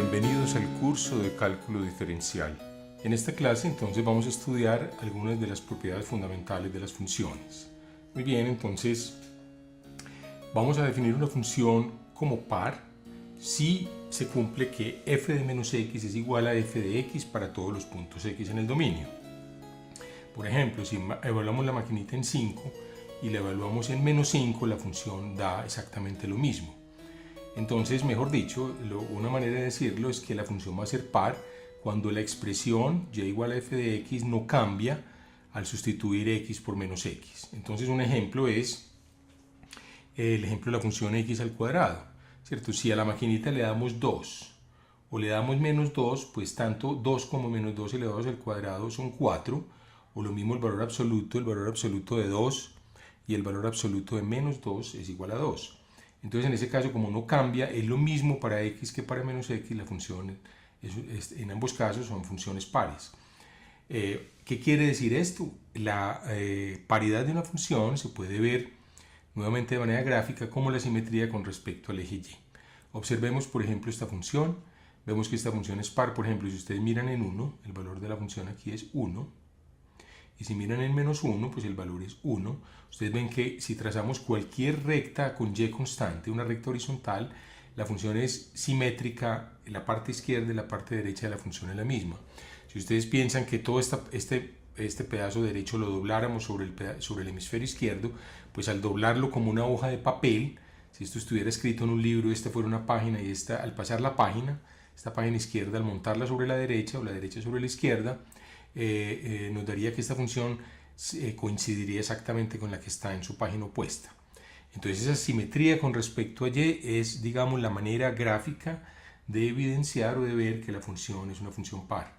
Bienvenidos al curso de cálculo diferencial. En esta clase entonces vamos a estudiar algunas de las propiedades fundamentales de las funciones. Muy bien, entonces vamos a definir una función como par si se cumple que f de menos x es igual a f de x para todos los puntos x en el dominio. Por ejemplo, si evaluamos la maquinita en 5 y la evaluamos en menos 5, la función da exactamente lo mismo. Entonces, mejor dicho, una manera de decirlo es que la función va a ser par cuando la expresión y igual a f de x no cambia al sustituir x por menos x. Entonces, un ejemplo es el ejemplo de la función x al cuadrado, ¿cierto? Si a la maquinita le damos 2 o le damos menos 2, pues tanto 2 como menos 2 elevados al cuadrado son 4, o lo mismo el valor absoluto de 2 y el valor absoluto de menos 2 es igual a 2. Entonces, en ese caso, como no cambia, es lo mismo para x que para menos x, la función en ambos casos son funciones pares. ¿Qué quiere decir esto? La paridad de una función se puede ver nuevamente de manera gráfica como la simetría con respecto al eje y. Observemos, por ejemplo, esta función. Vemos que esta función es par. Por ejemplo, si ustedes miran en 1, el valor de la función aquí es 1. Y si miran en menos 1, pues el valor es 1. Ustedes ven que si trazamos cualquier recta con y constante, una recta horizontal, la función es simétrica, la parte izquierda y la parte derecha de la función es la misma. Si ustedes piensan que todo este pedazo derecho lo dobláramos sobre el hemisferio izquierdo, pues al doblarlo como una hoja de papel, si esto estuviera escrito en un libro, esta fuera una página y al pasar la página, esta página izquierda, al montarla sobre la derecha o la derecha sobre la izquierda, nos daría que esta función coincidiría exactamente con la que está en su página opuesta. Entonces esa simetría con respecto a y es, digamos, la manera gráfica de evidenciar o de ver que la función es una función par.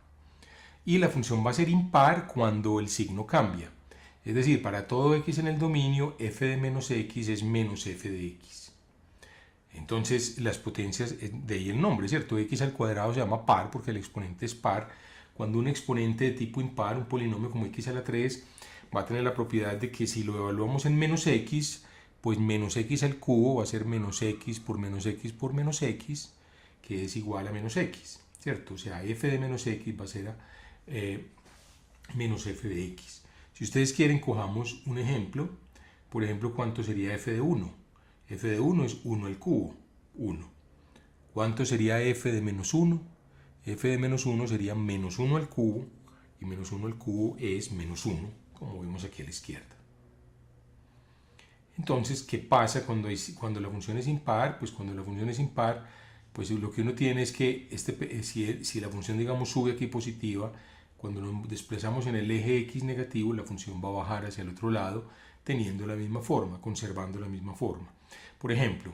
Y la función va a ser impar cuando el signo cambia. Es decir, para todo x en el dominio, f de menos x es menos f de x. Entonces las potencias, de ahí el nombre, ¿cierto? X al cuadrado se llama par porque el exponente es par. Cuando un exponente de tipo impar, un polinomio como x a la 3, va a tener la propiedad de que si lo evaluamos en menos x, pues menos x al cubo va a ser menos x por menos x por menos x, que es igual a menos x, ¿cierto? O sea, f de menos x va a ser menos f de x. Si ustedes quieren, cojamos un ejemplo. Por ejemplo, ¿cuánto sería f de 1? F de 1 es 1 al cubo, 1. ¿Cuánto sería f de menos 1? F de menos 1 sería menos 1 al cubo, y menos 1 al cubo es menos 1, como vemos aquí a la izquierda. Entonces, ¿qué pasa cuando la función es impar? Pues cuando la función es impar, pues lo que uno tiene es que si la función, digamos, sube aquí positiva, cuando nos desplazamos en el eje x negativo, la función va a bajar hacia el otro lado, teniendo la misma forma, conservando la misma forma. Por ejemplo,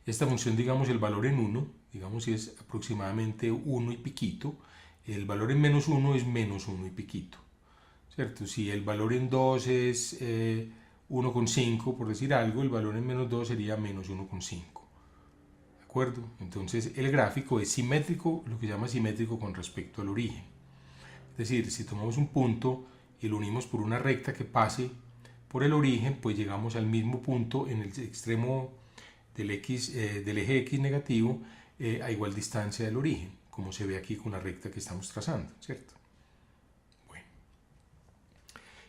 esta función, digamos, el valor en 1, digamos si es aproximadamente 1 y piquito, el valor en menos 1 es menos 1 y piquito, ¿cierto? Si el valor en 2 es 1,5, por decir algo, el valor en menos 2 sería menos 1,5, ¿de acuerdo? Entonces el gráfico es simétrico, lo que se llama simétrico con respecto al origen. Es decir, si tomamos un punto y lo unimos por una recta que pase por el origen, pues llegamos al mismo punto en el extremo del eje x negativo a igual distancia del origen, como se ve aquí con la recta que estamos trazando, ¿cierto? Bueno,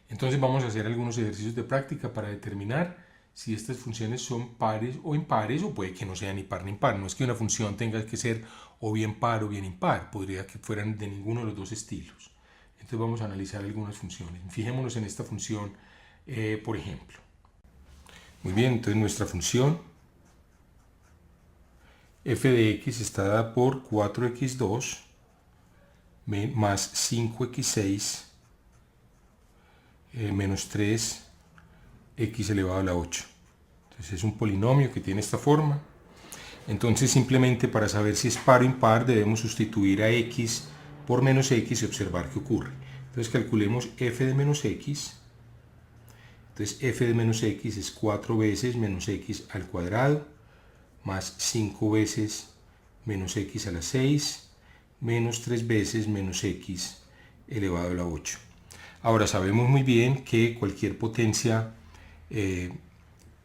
entonces vamos a hacer algunos ejercicios de práctica para determinar si estas funciones son pares o impares, o puede que no sean ni par ni impar. No es que una función tenga que ser o bien par o bien impar, podría que fueran de ninguno de los dos estilos. Entonces vamos a analizar algunas funciones. Fijémonos en esta función, por ejemplo. Muy bien, entonces nuestra función f de x está dada por 4x2 más 5x6 menos 3x elevado a la 8. Entonces es un polinomio que tiene esta forma. Entonces simplemente para saber si es par o impar debemos sustituir a x por menos x y observar qué ocurre. Entonces calculemos f de menos x. Entonces f de menos x es 4 veces menos x al cuadrado más 5 veces menos x a la 6 menos 3 veces menos x elevado a la 8. Ahora sabemos muy bien que cualquier potencia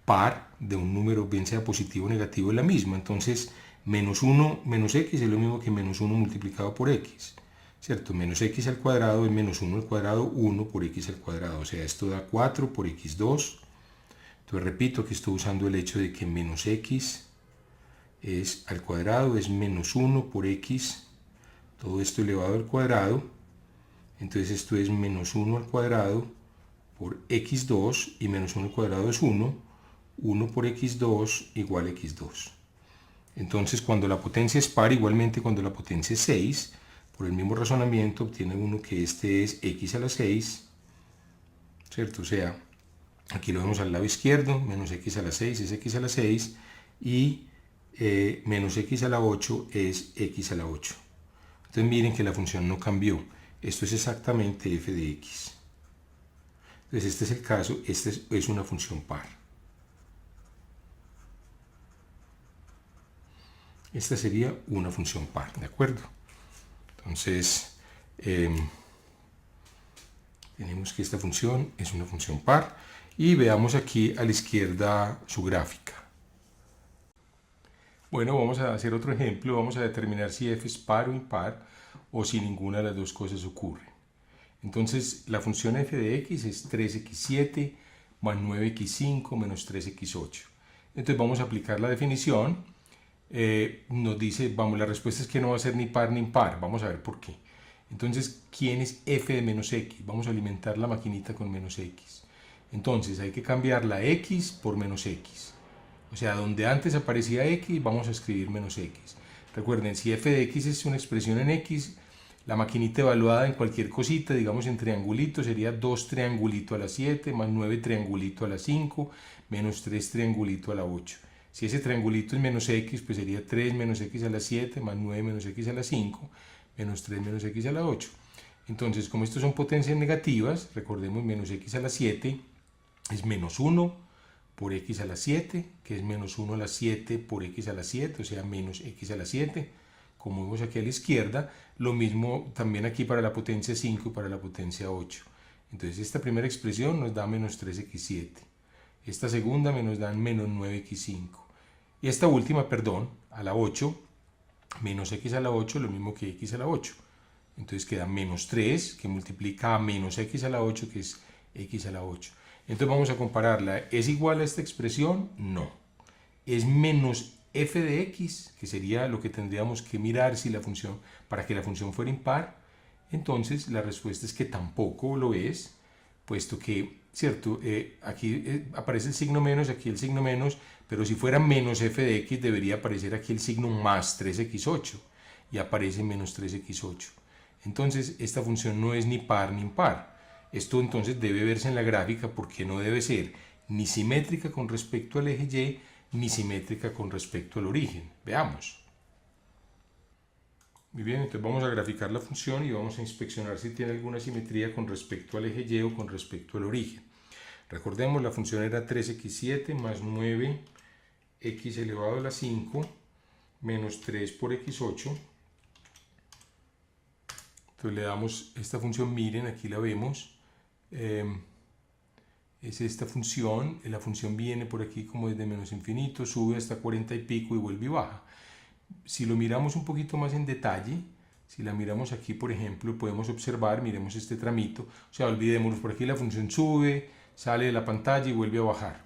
par de un número, bien sea positivo o negativo, es la misma. Entonces Menos 1 menos x es lo mismo que menos 1 multiplicado por x, ¿cierto? Menos x al cuadrado es menos 1 al cuadrado, 1 por x al cuadrado, o sea, esto da 4 por x2. Entonces repito que estoy usando el hecho de que menos x es al cuadrado, es menos 1 por x, todo esto elevado al cuadrado. Entonces esto es menos 1 al cuadrado por x2, y menos 1 al cuadrado es 1, 1 por x2 igual a x2. Entonces cuando la potencia es par, igualmente cuando la potencia es 6, por el mismo razonamiento obtiene uno que este es x a la 6, ¿cierto? O sea, aquí lo vemos al lado izquierdo, menos x a la 6 es x a la 6, y menos x a la 8 es x a la 8. Entonces miren que la función no cambió. Esto es exactamente f de x. Entonces este es el caso, esta es una función par. Esta sería una función par, ¿de acuerdo? Entonces, tenemos que esta función es una función par, y veamos aquí a la izquierda su gráfica. Bueno, vamos a hacer otro ejemplo, vamos a determinar si f es par o impar, o si ninguna de las dos cosas ocurre. Entonces, la función f de x es 3x7 más 9x5 menos 3x8. Entonces vamos a aplicar la definición. Nos dice, vamos, la respuesta es que no va a ser ni par ni impar. Vamos a ver por qué. Entonces, ¿quién es f de menos x? Vamos a alimentar la maquinita con menos x. Entonces, hay que cambiar la x por menos x. O sea, donde antes aparecía x, vamos a escribir menos x. Recuerden, si f de x es una expresión en x, la maquinita evaluada en cualquier cosita, digamos en triangulito, sería 2 triangulito a la 7, más 9 triangulito a la 5, menos 3 triangulito a la 8. Si ese triangulito es menos x, pues sería 3 menos x a la 7, más 9 menos x a la 5, menos 3 menos x a la 8. Entonces, como estos son potencias negativas, recordemos menos x a la 7 es menos 1 por x a la 7, que es menos 1 a la 7 por x a la 7, o sea, menos x a la 7. Como vemos aquí a la izquierda, lo mismo también aquí para la potencia 5 y para la potencia 8. Entonces esta primera expresión nos da menos 3x7. Esta segunda nos da menos 9x5. Y esta última, perdón, a la 8, menos x a la 8, lo mismo que x a la 8. Entonces queda menos 3, que multiplica a menos x a la 8, que es x a la 8. Entonces vamos a compararla. ¿Es igual a esta expresión? No. Es menos f de x, que sería lo que tendríamos que mirar si la función, para que la función fuera impar. Entonces la respuesta es que tampoco lo es, puesto que, cierto, aquí aparece el signo menos, aquí el signo menos, pero si fuera menos f de x debería aparecer aquí el signo más 3x8, y aparece menos 3x8. Entonces esta función no es ni par ni impar. Esto entonces debe verse en la gráfica, porque no debe ser ni simétrica con respecto al eje y, ni simétrica con respecto al origen. Veamos. Muy bien, entonces vamos a graficar la función y vamos a inspeccionar si tiene alguna simetría con respecto al eje y o con respecto al origen. Recordemos, la función era 3x7 más 9x elevado a la 5 menos 3 por x8. Entonces le damos esta función, miren, aquí la vemos. Es esta función, la función viene por aquí como desde menos infinito, sube hasta 40 y pico y vuelve y baja. Si lo miramos un poquito más en detalle, si la miramos aquí, por ejemplo, podemos observar, miremos este tramito, o sea, olvidémonos, por aquí la función sube, sale de la pantalla y vuelve a bajar.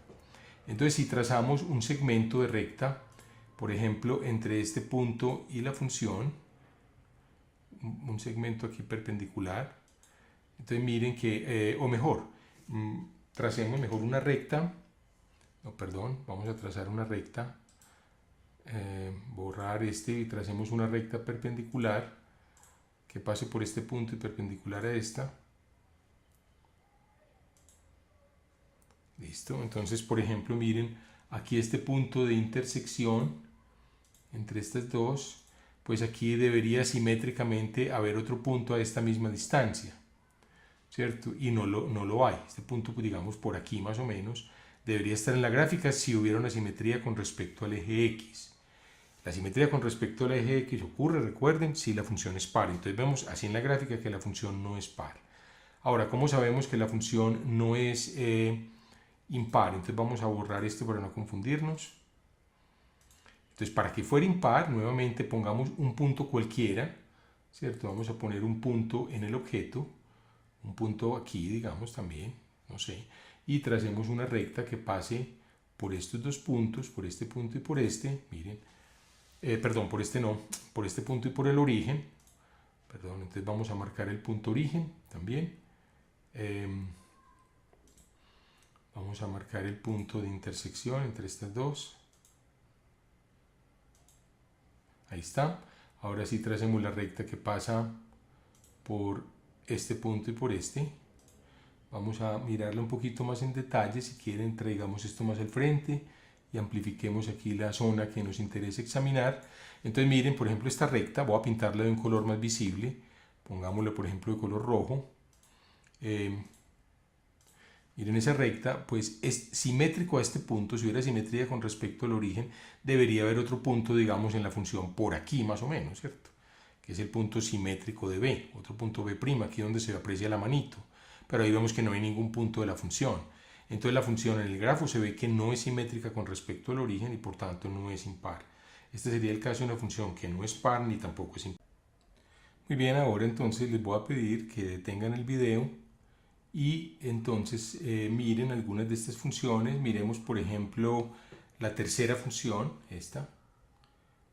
Entonces, si trazamos un segmento de recta, por ejemplo, entre este punto y la función, un segmento aquí perpendicular, entonces miren que, o mejor, tracemos mejor una recta, no, perdón, vamos a trazar una recta, borrar este y tracemos una recta perpendicular que pase por este punto y perpendicular a esta. Listo, entonces por ejemplo miren aquí este punto de intersección entre estas dos, pues aquí debería simétricamente haber otro punto a esta misma distancia, ¿cierto? Y no lo hay. Este punto, pues, digamos por aquí más o menos, debería estar en la gráfica si hubiera una simetría con respecto al eje x. La simetría con respecto al eje x ocurre, recuerden, si la función es par. Entonces vemos así en la gráfica que la función no es par. Ahora, ¿cómo sabemos que la función no es impar? Entonces vamos a borrar esto para no confundirnos. Entonces, para que fuera impar, nuevamente pongamos un punto cualquiera, ¿cierto? Vamos a poner un punto en el objeto, un punto aquí, digamos, también, no sé, y tracemos una recta que pase por estos dos puntos, por este punto y por este, miren, perdón, por este no, por este punto y por el origen, perdón, entonces vamos a marcar el punto origen también, vamos a marcar el punto de intersección entre estas dos, ahí está. Ahora sí tracemos la recta que pasa por este punto y por este. Vamos a mirarlo un poquito más en detalle. Si quieren, traigamos esto más al frente y amplifiquemos aquí la zona que nos interesa examinar. Entonces miren, por ejemplo, esta recta, voy a pintarla de un color más visible. Pongámosla, por ejemplo, de color rojo. Miren esa recta, pues es simétrico a este punto. Si hubiera simetría con respecto al origen, debería haber otro punto, digamos, en la función por aquí más o menos, ¿cierto? Que es el punto simétrico de B, otro punto B', aquí donde se aprecia la manito. Pero ahí vemos que no hay ningún punto de la función. Entonces la función en el grafo se ve que no es simétrica con respecto al origen y por tanto no es impar. Este sería el caso de una función que no es par ni tampoco es impar. Muy bien, ahora entonces les voy a pedir que detengan el video y entonces miren algunas de estas funciones. Miremos, por ejemplo, la tercera función, esta.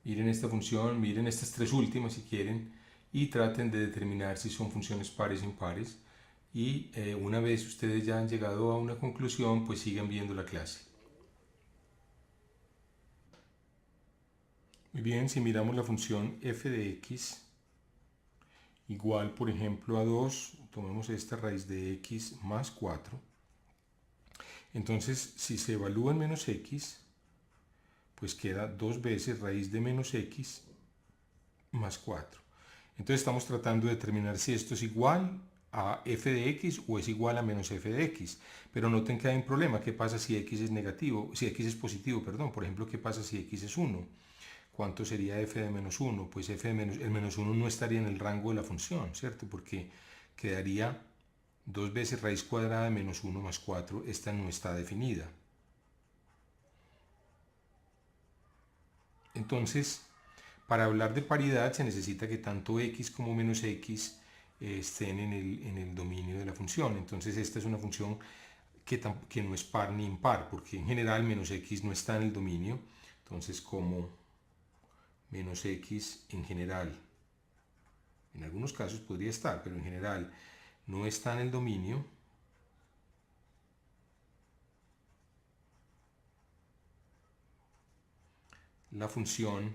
Miren esta función, miren estas tres últimas si quieren y traten de determinar si son funciones pares o impares. Y una vez ustedes ya han llegado a una conclusión, pues sigan viendo la clase. Muy bien, si miramos la función f de x igual, por ejemplo, a 2, tomemos esta raíz de x más 4. Entonces, si se evalúa en menos x, pues queda 2 veces raíz de menos x más 4. Entonces estamos tratando de determinar si esto es igual a f de x o es igual a menos f de x. Pero noten que hay un problema. ¿Qué pasa si x es negativo? Si x es positivo, perdón. Por ejemplo, ¿qué pasa si x es 1? ¿Cuánto sería f de menos 1? Pues el menos 1 no estaría en el rango de la función, ¿cierto? Porque quedaría 2 veces raíz cuadrada de menos 1 más 4. Esta no está definida. Entonces, para hablar de paridad se necesita que tanto x como menos x estén en el dominio de la función. Entonces esta es una función que no es par ni impar, porque en general menos x no está en el dominio. Entonces como menos x en general, en algunos casos podría estar, pero en general no está en el dominio, la función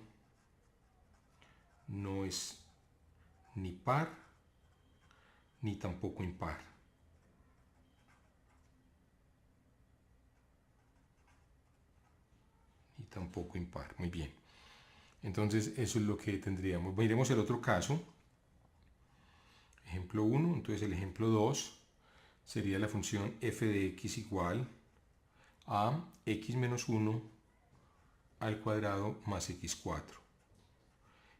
no es ni par ni tampoco impar. Ni tampoco impar. Muy bien. Entonces eso es lo que tendríamos. Miremos el otro caso. Ejemplo 1. Entonces el ejemplo 2 sería la función f de x igual a x menos 1 al cuadrado más x4.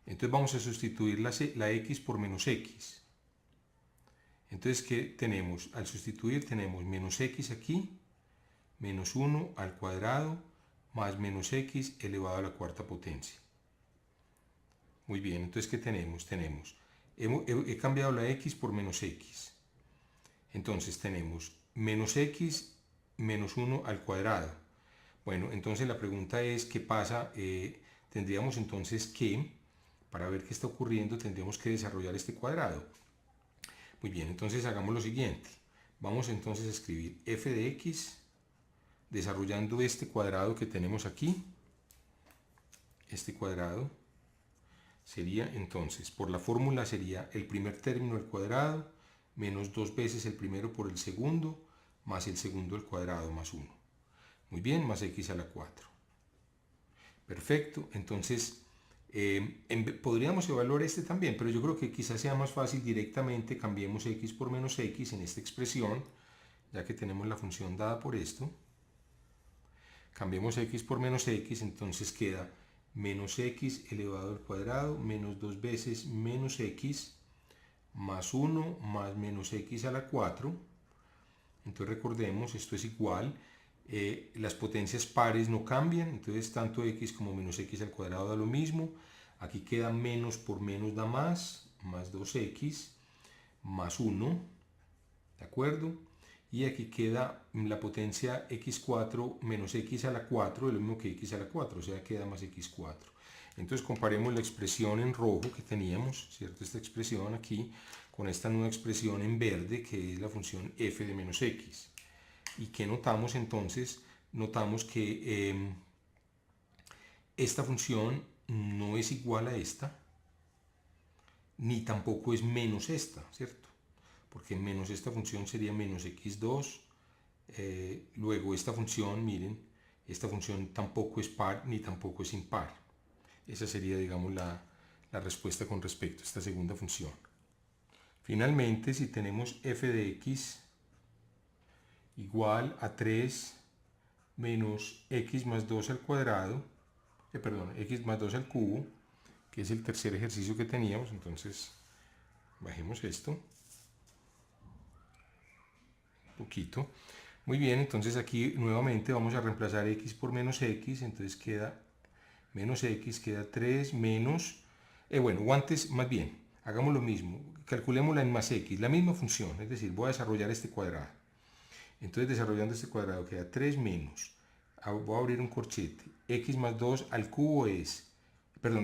Entonces vamos a sustituir la x por menos x. Entonces, ¿qué tenemos? Al sustituir tenemos menos x aquí, menos 1 al cuadrado, más menos x elevado a la cuarta potencia. Muy bien, entonces, ¿qué tenemos? He cambiado la x por menos x. Entonces tenemos menos x menos 1 al cuadrado. Bueno, entonces la pregunta es, ¿qué pasa? Tendríamos entonces que, para ver qué está ocurriendo, tendríamos que desarrollar este cuadrado. Muy bien, entonces hagamos lo siguiente. Vamos entonces a escribir f de x desarrollando este cuadrado que tenemos aquí. Este cuadrado sería entonces, por la fórmula sería el primer término al cuadrado menos 2 veces el primero por el segundo más el segundo al cuadrado más 1. Muy bien, más x a la 4. Perfecto, entonces podríamos evaluar este también, pero yo creo que quizás sea más fácil directamente cambiemos x por menos x en esta expresión, ya que tenemos la función dada por esto. Cambiemos x por menos x, entonces queda menos x elevado al cuadrado menos 2 veces menos x más 1 más menos x a la 4. Entonces recordemos, esto es igual. Las potencias pares no cambian, entonces tanto x como menos x al cuadrado da lo mismo. Aquí queda menos por menos da más 2x más 1, ¿de acuerdo? Y aquí queda la potencia x4 menos x a la 4, es lo mismo que x a la 4, o sea, queda más x4. Entonces comparemos la expresión en rojo que teníamos, ¿cierto? Esta expresión aquí, con esta nueva expresión en verde, que es la función f de menos x. ¿Y qué notamos entonces? Notamos que esta función no es igual a esta, ni tampoco es menos esta, ¿cierto? Porque menos esta función sería menos x2. Luego esta función, miren, esta función tampoco es par ni tampoco es impar. Esa sería, digamos, la respuesta con respecto a esta segunda función. Finalmente, si tenemos f de x igual a 3 menos x más 2 al cuadrado, x más 2 al cubo, que es el tercer ejercicio que teníamos, entonces bajemos esto un poquito. Muy bien, entonces aquí nuevamente vamos a reemplazar x por menos x, entonces queda menos x, queda 3 menos, o antes, más bien, hagamos lo mismo, calculémosla en más x, la misma función, es decir, voy a desarrollar este cuadrado. Entonces desarrollando este cuadrado queda 3 menos, voy a abrir un corchete, x más 2 al cubo es,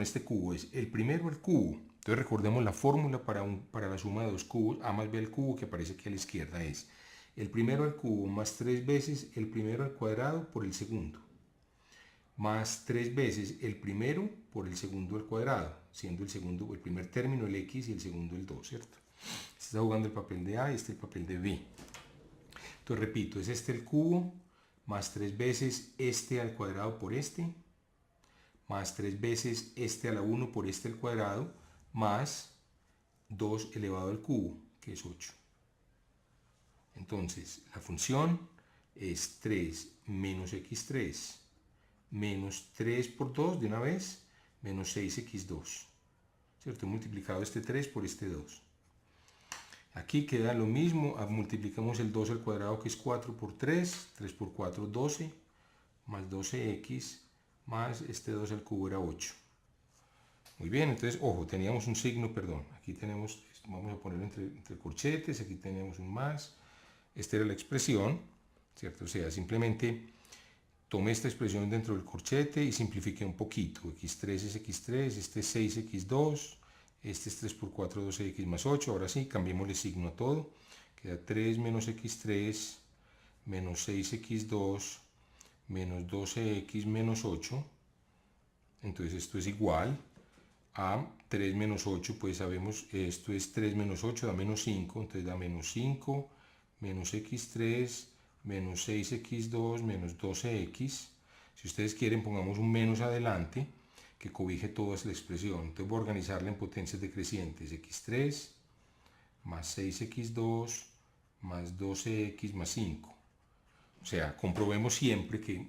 este cubo es el primero al cubo. Entonces recordemos la fórmula para la suma de dos cubos, a más b al cubo, que aparece aquí a la izquierda, es el primero al cubo más 3 veces el primero al cuadrado por el segundo, más 3 veces el primero por el segundo al cuadrado, siendo el primer término el x y el segundo el 2, ¿cierto? Este está jugando el papel de A y este el papel de B. Entonces repito, es este el cubo, más 3 veces este al cuadrado por este, más 3 veces este a la 1 por este al cuadrado, más 2 elevado al cubo, que es 8. Entonces, la función es 3 menos x3 menos 3 por 2 de una vez, menos 6x2. ¿Cierto? He multiplicado este 3 por este 2. Aquí queda lo mismo, multiplicamos el 2 al cuadrado, que es 4 por 3, 3 por 4, 12, más 12x, más este 2 al cubo era 8. Muy bien, entonces, ojo, teníamos un signo, perdón, aquí tenemos, vamos a ponerlo entre corchetes, aquí tenemos un más, esta era la expresión, ¿cierto? O sea, simplemente tomé esta expresión dentro del corchete y simplifiqué un poquito, x3 es x3, este es 6x2, este es 3 por 4, 12x más 8, ahora sí, cambiémosle signo a todo, queda 3 menos x3 menos 6x2 menos 12x menos 8, entonces esto es igual a 3 menos 8, pues sabemos esto es 3 menos 8 da menos 5, entonces da menos 5 menos x3 menos 6x2 menos 12x. Si ustedes quieren, pongamos un menos adelante que cobije toda la expresión. Entonces voy a organizarla en potencias decrecientes, x3 más 6x2 más 12x más 5. O sea, comprobemos siempre que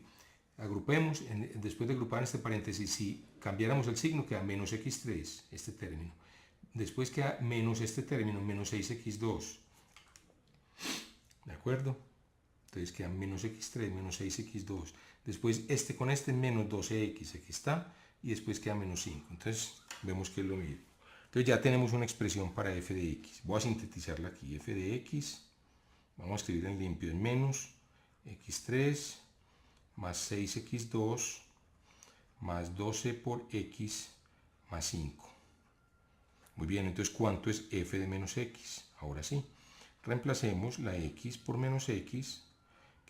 agrupemos, después de agrupar este paréntesis, si cambiáramos el signo queda menos x3, este término. Después queda menos este término, menos 6x2. ¿De acuerdo? Entonces queda menos x3, menos 6x2. Después este con este menos 12x, aquí está. Y después queda menos 5. Entonces vemos que es lo mismo. Entonces ya tenemos una expresión para f de x. Voy a sintetizarla aquí. F de x, vamos a escribir en limpio, en menos x3 más 6x2 más 12 por x más 5. Muy bien, entonces ¿cuánto es f de menos x? Ahora sí. Reemplacemos la x por menos x,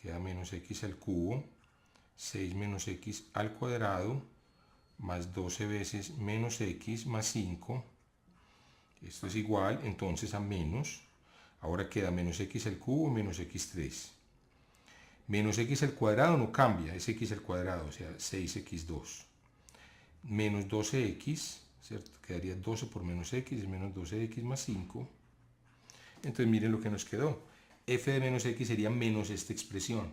queda menos x al cubo, 6 menos x al cuadrado, más 12 veces menos x más 5. Esto es igual entonces a menos, ahora queda menos x al cubo menos x3. Menos x al cuadrado no cambia, es x al cuadrado, o sea, 6x2. Menos 12x, ¿cierto? Quedaría 12 por menos x, es menos 12x más 5. Entonces miren lo que nos quedó. F de menos x sería menos esta expresión.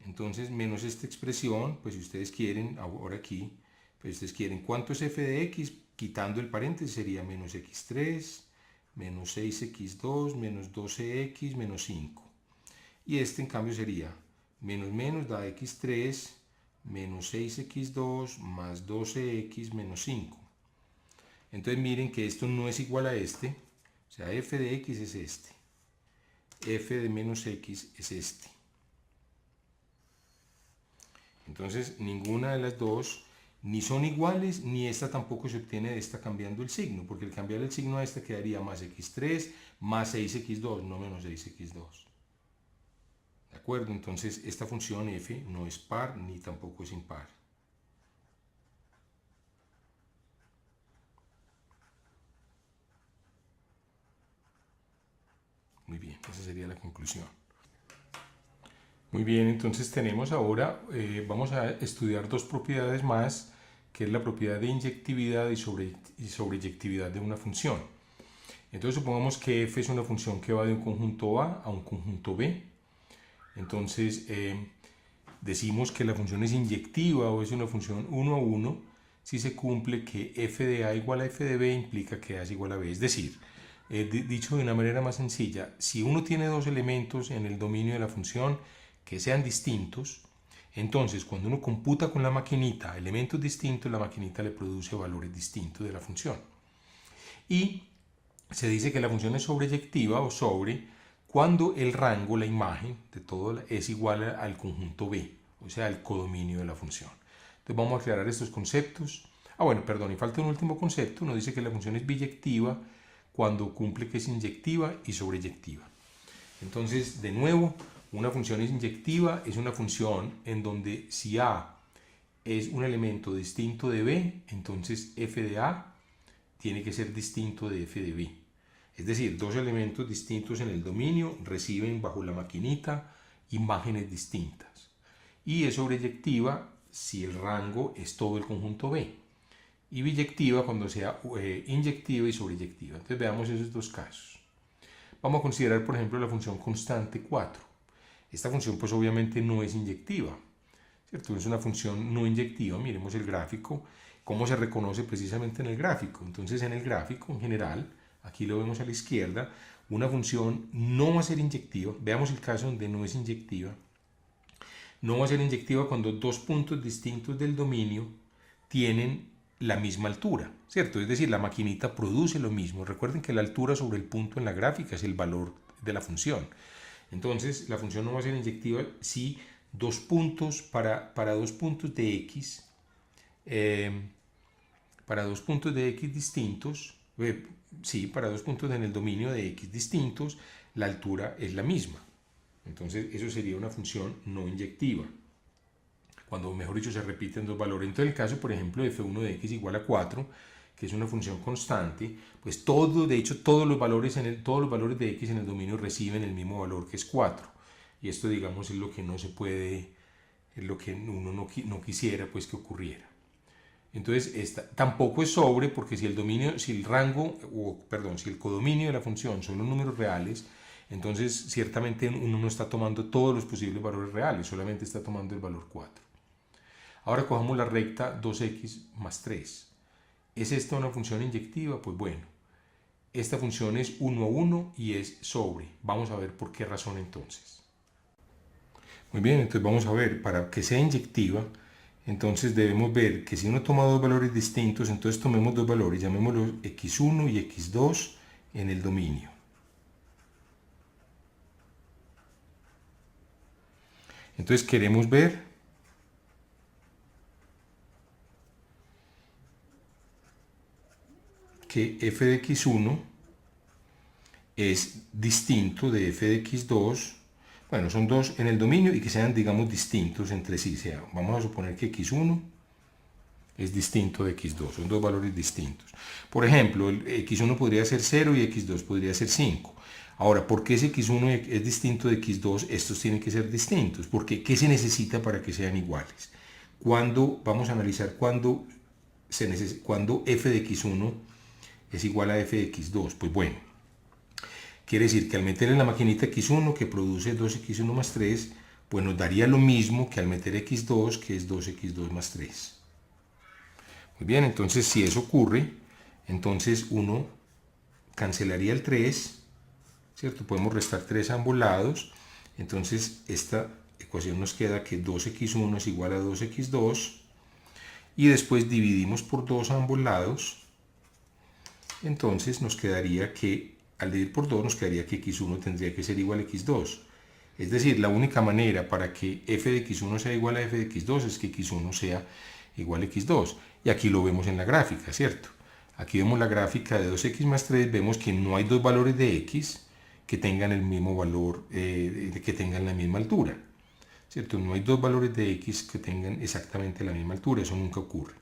Entonces menos esta expresión, pues si ustedes quieren, ahora aquí, pues ustedes quieren, ¿cuánto es f de x? Quitando el paréntesis sería menos x3, menos 6x2, menos 12x, menos 5. y este en cambio sería menos menos da x3 menos 6x2 más 12x menos 5. Entonces miren que esto no es igual a este, o sea, f de x es este, f de menos x es este. Entonces ninguna de las dos ni son iguales, ni esta tampoco se obtiene de esta cambiando el signo, porque al cambiar el signo a esta quedaría más x3 más 6x2, no menos 6x2. ¿De acuerdo? Entonces esta función f no es par ni tampoco es impar. Muy bien, esa sería la conclusión. Muy bien, entonces tenemos ahora, vamos a estudiar dos propiedades más, que es la propiedad de inyectividad y sobreyectividad de una función. Entonces supongamos que f es una función que va de un conjunto A a un conjunto B. Entonces decimos que la función es inyectiva o es una función 1 a 1 si se cumple que f de A igual a f de B implica que A es igual a B. Es decir, dicho de una manera más sencilla, si uno tiene dos elementos en el dominio de la función que sean distintos, entonces cuando uno computa con la maquinita elementos distintos, la maquinita le produce valores distintos de la función. Y se dice que la función es sobreyectiva o sobre cuando el rango, la imagen de todo es igual al conjunto B, o sea, el codominio de la función. Entonces vamos a aclarar estos conceptos. Bueno, perdón, y falta un último concepto. Nos dice que la función es biyectiva cuando cumple que es inyectiva y sobreyectiva. Entonces, de nuevo, una función es inyectiva, es una función en donde si A es un elemento distinto de B, entonces f de A tiene que ser distinto de f de B. Es decir, dos elementos distintos en el dominio reciben bajo la maquinita imágenes distintas. Y es sobreyectiva si el rango es todo el conjunto B. Y biyectiva cuando sea inyectiva y sobreyectiva. Entonces veamos esos dos casos. Vamos a considerar, por ejemplo, la función constante 4. Esta función pues obviamente no es inyectiva, ¿cierto? Es una función no inyectiva. Miremos el gráfico, cómo se reconoce precisamente en el gráfico. Entonces en el gráfico en general, aquí lo vemos a la izquierda, una función no va a ser inyectiva. Veamos el caso donde no es inyectiva. No va a ser inyectiva cuando dos puntos distintos del dominio tienen la misma altura, ¿cierto? Es decir, la maquinita produce lo mismo. Recuerden que la altura sobre el punto en la gráfica es el valor de la función. Entonces, la función no va a ser inyectiva si dos puntos para dos puntos de x, para dos puntos de x distintos, para dos puntos en el dominio de x distintos, la altura es la misma. Entonces, eso sería una función no inyectiva, cuando mejor dicho se repiten dos valores. Entonces el caso, por ejemplo, de f1 de x igual a 4, que es una función constante, pues de hecho todos los valores de x en el dominio reciben el mismo valor, que es 4. Y esto, digamos, es lo que no se puede, es lo que uno no quisiera pues que ocurriera. Entonces tampoco es sobre, porque si el codominio de la función son los números reales, entonces ciertamente uno no está tomando todos los posibles valores reales, solamente está tomando el valor 4. Ahora cojamos la recta 2x más 3. ¿Es esta una función inyectiva? Pues bueno, esta función es 1 a 1 y es sobre. Vamos a ver por qué razón entonces. Muy bien, entonces vamos a ver, para que sea inyectiva, entonces debemos ver que si uno toma dos valores distintos, entonces tomemos dos valores, llamémoslos x1 y x2 en el dominio. Entonces queremos ver que f de x1 es distinto de f de x2, bueno, son dos en el dominio y que sean, digamos, distintos entre sí. Vamos a suponer que x1 es distinto de x2, son dos valores distintos. Por ejemplo, el x1 podría ser 0 y x2 podría ser 5. Ahora, ¿por qué ese x1 es distinto de x2? Estos tienen que ser distintos, porque ¿qué se necesita para que sean iguales? Vamos a analizar cuándo f de x1 es igual a f de x2. Pues bueno, quiere decir que al meter en la maquinita x1 que produce 2x1 más 3, pues nos daría lo mismo que al meter x2 que es 2x2 más 3. Muy bien, entonces si eso ocurre, entonces uno cancelaría el 3, ¿cierto? Podemos restar 3 a ambos lados Entonces esta ecuación nos queda que 2x1 es igual a 2x2 y después dividimos por 2 a ambos lados. Entonces nos quedaría que, al dividir por 2, nos quedaría que x1 tendría que ser igual a x2. Es decir, la única manera para que f de x1 sea igual a f de x2 es que x1 sea igual a x2. Y aquí lo vemos en la gráfica, ¿cierto? Aquí vemos la gráfica de 2x más 3, vemos que no hay dos valores de x que tengan el mismo valor, que tengan la misma altura, ¿cierto? No hay dos valores de x que tengan exactamente la misma altura, eso nunca ocurre.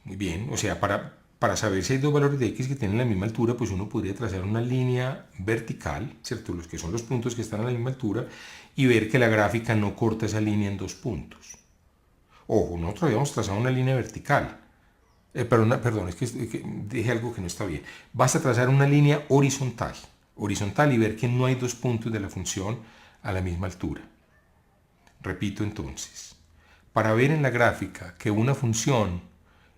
Muy bien, o sea, para saber si hay dos valores de x que tienen la misma altura, pues uno podría trazar una línea vertical, ¿cierto? Los que son los puntos que están a la misma altura, y ver que la gráfica no corta esa línea en dos puntos. Ojo, nosotros habíamos trazado una línea vertical. Perdón, es que dije algo que no está bien. Basta trazar una línea horizontal y ver que no hay dos puntos de la función a la misma altura. Repito entonces, para ver en la gráfica que una función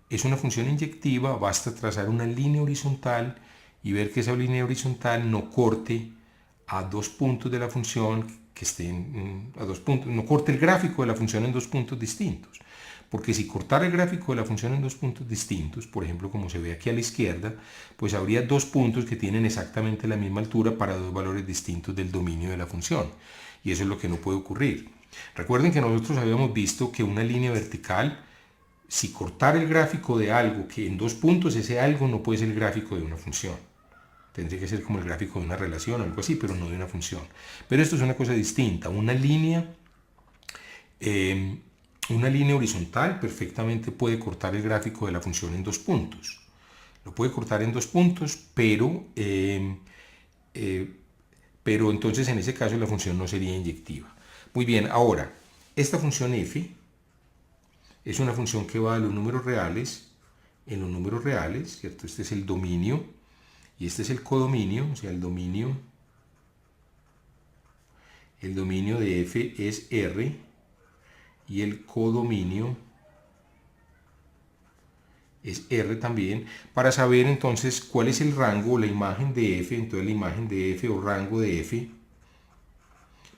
es una función inyectiva, basta trazar una línea horizontal y ver que esa línea horizontal no corte a dos puntos de la función que estén a dos puntos, no corte el gráfico de la función en dos puntos distintos. Porque si cortara el gráfico de la función en dos puntos distintos, por ejemplo, como se ve aquí a la izquierda, pues habría dos puntos que tienen exactamente la misma altura para dos valores distintos del dominio de la función. Y eso es lo que no puede ocurrir. Recuerden que nosotros habíamos visto que una línea vertical, si cortara el gráfico de algo que en dos puntos, ese algo no puede ser el gráfico de una función. Tendría que ser como el gráfico de una relación o algo así, pero no de una función. Pero esto es una cosa distinta. Una línea horizontal perfectamente puede cortar el gráfico de la función en dos puntos. Lo puede cortar en dos puntos, pero entonces en ese caso la función no sería inyectiva. Muy bien, ahora, esta función f es una función que va de los números reales en los números reales, ¿cierto? Este es el dominio y este es el codominio, o sea, el dominio de f es R y el codominio es R también, para saber entonces cuál es el rango o la imagen de f. Entonces la imagen de f o rango de f,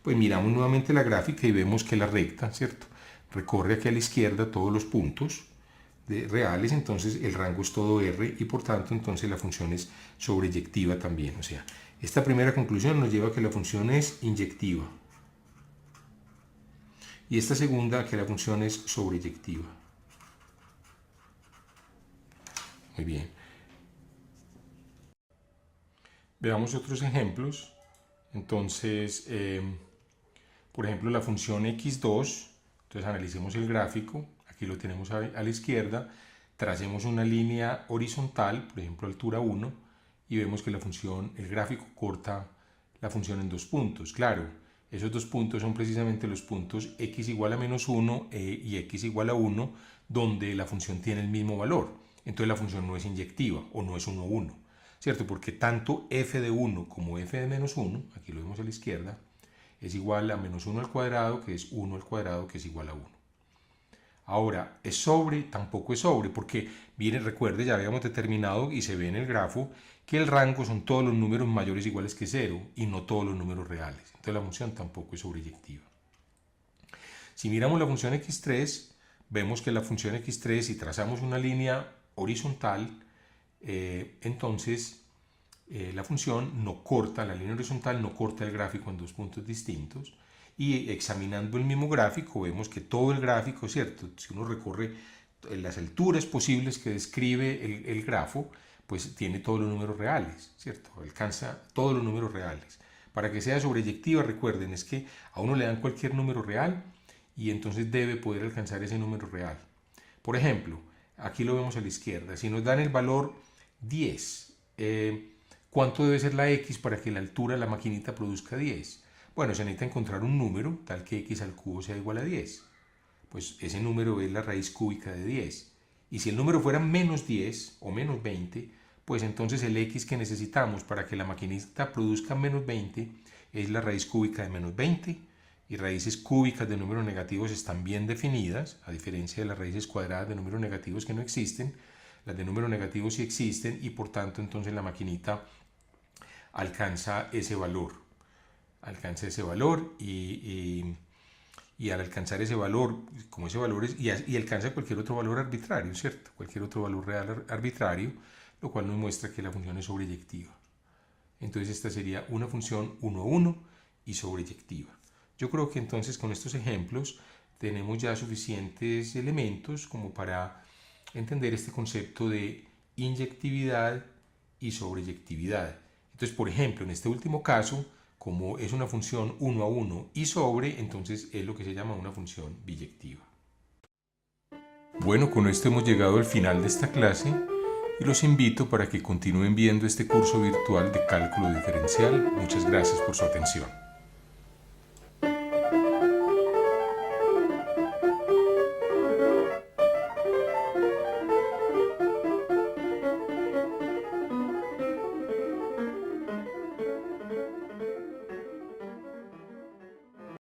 pues miramos nuevamente la gráfica y vemos que la recta, ¿cierto?, recorre aquí a la izquierda todos los puntos reales, entonces el rango es todo R y por tanto entonces la función es sobreyectiva también. O sea, esta primera conclusión nos lleva a que la función es inyectiva y esta segunda a que la función es sobreyectiva. Muy bien. Veamos otros ejemplos. Entonces, por ejemplo, la función x2, entonces analicemos el gráfico, aquí lo tenemos a la izquierda, tracemos una línea horizontal, por ejemplo altura 1, y vemos que la función, el gráfico corta la función en dos puntos. Claro, esos dos puntos son precisamente los puntos x igual a menos 1 y x igual a 1, donde la función tiene el mismo valor. Entonces la función no es inyectiva o no es 1, 1, ¿cierto? Porque tanto f de 1 como f de menos 1, aquí lo vemos a la izquierda, es igual a menos 1 al cuadrado, que es 1 al cuadrado, que es igual a 1. Ahora, ¿es sobre? Tampoco es sobre, porque viene, recuerde, ya habíamos determinado y se ve en el grafo que el rango son todos los números mayores o iguales que 0 y no todos los números reales. Entonces la función tampoco es sobreyectiva. Si miramos la función x3, vemos que la función x3, si trazamos una línea horizontal, entonces la función no corta, la línea horizontal no corta el gráfico en dos puntos distintos, y examinando el mismo gráfico vemos que todo el gráfico, ¿cierto?, si uno recorre las alturas posibles que describe el grafo, pues tiene todos los números reales, ¿cierto?, alcanza todos los números reales. Para que sea sobreyectiva, recuerden, es que a uno le dan cualquier número real y entonces debe poder alcanzar ese número real. Por ejemplo, aquí lo vemos a la izquierda, si nos dan el valor 10, ¿cuánto debe ser la x para que la altura de la maquinita produzca 10? Bueno, se necesita encontrar un número tal que x al cubo sea igual a 10. Pues ese número es la raíz cúbica de 10. Y si el número fuera menos 10 o menos 20, pues entonces el x que necesitamos para que la maquinita produzca menos 20 es la raíz cúbica de menos 20. Y raíces cúbicas de números negativos están bien definidas, a diferencia de las raíces cuadradas de números negativos que no existen. Las de números negativos sí existen y por tanto entonces la maquinita alcanza ese valor. Alcanza ese valor y al alcanzar ese valor, como ese valor es, y alcanza cualquier otro valor arbitrario, ¿cierto? Cualquier otro valor real arbitrario, lo cual nos muestra que la función es sobreyectiva. Entonces esta sería una función 1, 1 y sobreyectiva. Yo creo que entonces con estos ejemplos tenemos ya suficientes elementos como para entender este concepto de inyectividad y sobreyectividad. Entonces, por ejemplo, en este último caso, como es una función 1 a 1 y sobre, entonces es lo que se llama una función biyectiva. Bueno, con esto hemos llegado al final de esta clase y los invito para que continúen viendo este curso virtual de cálculo diferencial. Muchas gracias por su atención.